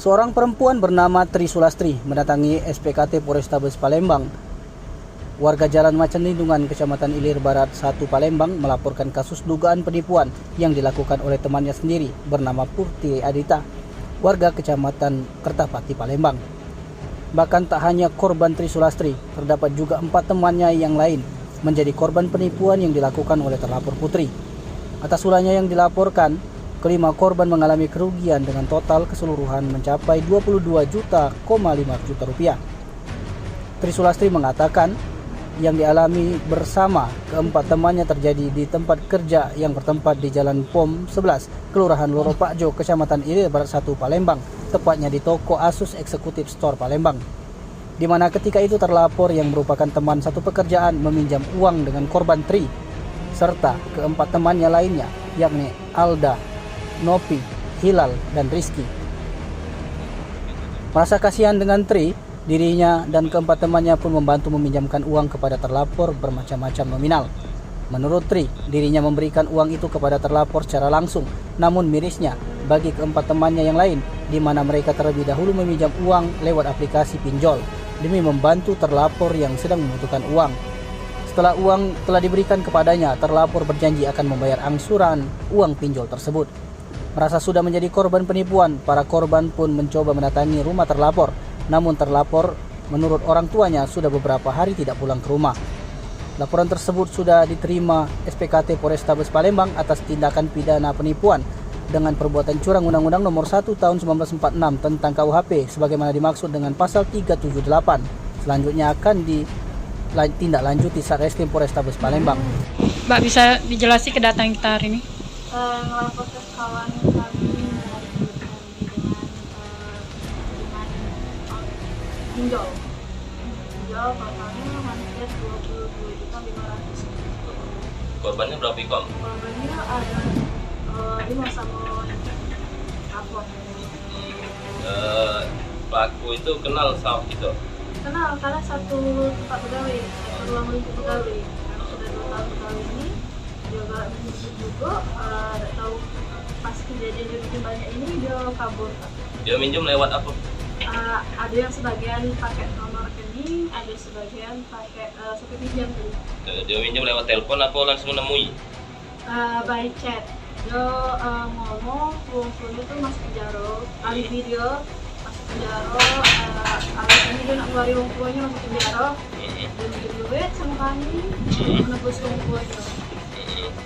Seorang perempuan bernama Tri Sulastri mendatangi SPKT Polrestabes Palembang. Warga Jalan Macan Lindungan, Kecamatan Ilir Barat 1 Palembang melaporkan kasus dugaan penipuan yang dilakukan oleh temannya sendiri bernama Putri Adita, warga Kecamatan Kertapati Palembang. Bahkan tak hanya korban Tri Sulastri, terdapat juga 4 temannya yang lain menjadi korban penipuan yang dilakukan oleh terlapor Putri. Atas ulahnya yang dilaporkan, kelima korban mengalami kerugian dengan total keseluruhan mencapai 22,5 juta rupiah. Tri Sulastri mengatakan yang dialami bersama keempat temannya terjadi di tempat kerja yang bertempat di Jalan POM 11, Kelurahan Loro Pakjo, Kecamatan Ilir Barat 1 Palembang, tepatnya di toko Asus Executive Store Palembang. Di mana ketika itu terlapor yang merupakan teman satu pekerjaan meminjam uang dengan korban Tri serta keempat temannya lainnya, yakni Alda, Nopi, Hilal, dan Rizky. Merasa kasihan dengan Tri, dirinya dan keempat temannya pun membantu meminjamkan uang kepada terlapor bermacam-macam nominal. Menurut Tri, dirinya memberikan uang itu kepada terlapor secara langsung, namun mirisnya bagi keempat temannya yang lain, di mana mereka terlebih dahulu meminjam uang lewat aplikasi pinjol demi membantu terlapor yang sedang membutuhkan uang. Setelah uang telah diberikan kepadanya, terlapor berjanji akan membayar angsuran uang pinjol tersebut. Merasa sudah menjadi korban penipuan, para korban pun mencoba mendatangi rumah terlapor. Namun terlapor menurut orang tuanya sudah beberapa hari tidak pulang ke rumah. Laporan tersebut sudah diterima SPKT Polrestabes Palembang atas tindakan pidana penipuan dengan perbuatan curang Undang-Undang Nomor 1 Tahun 1946 tentang KUHP sebagaimana dimaksud dengan pasal 378. Selanjutnya akan ditindaklanjuti Satreskrim Polrestabes Palembang. Mbak, bisa dijelaskan kedatangan kita hari ini? Ngelapor ke kawan kami dengan pinjol totalnya hampir 22.500.000. Korbannya berapa ikon? Korbannya ada 5 sama lapor. Pelaku itu kenal sama gitu? Kenal karena satu tempat pegawai, satu ruang lingkup pegawai. Karena sudah 2 tahun pegawai ini juga menyebut juga tidak tahu pas kejadian dia bikin banyak ini dia kabur. Dia minjem lewat apa? Ada yang sebagian pakai nomor rekening, ada sebagian pakai seperti pinjam dulu. Dia minjem lewat telepon apa langsung menemui? By chat. Dia ngomong uang-uangnya tuh masuk penjara, alih video masuk penjara, alasannya dia nak ngeluarin uang tuanya masuk penjara. Dia minjem duit sama kami, menebus uang tuanya.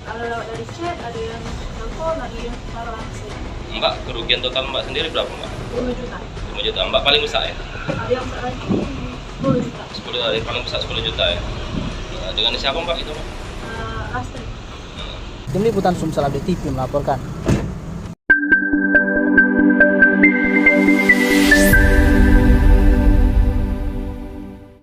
Kalau lewat dari chat, ada yang telepon, ada yang secara langsung. Mbak, kerugian total Mbak sendiri berapa Mbak? 10 juta. 10 juta. Mbak paling besar ya? Ada yang besar lagi 10 juta. 10 dari paling besar 10 juta ya. Dengan siapa Mbak itu Mbak? Lastri. Tim Liputan Sumsel Update TV melaporkan.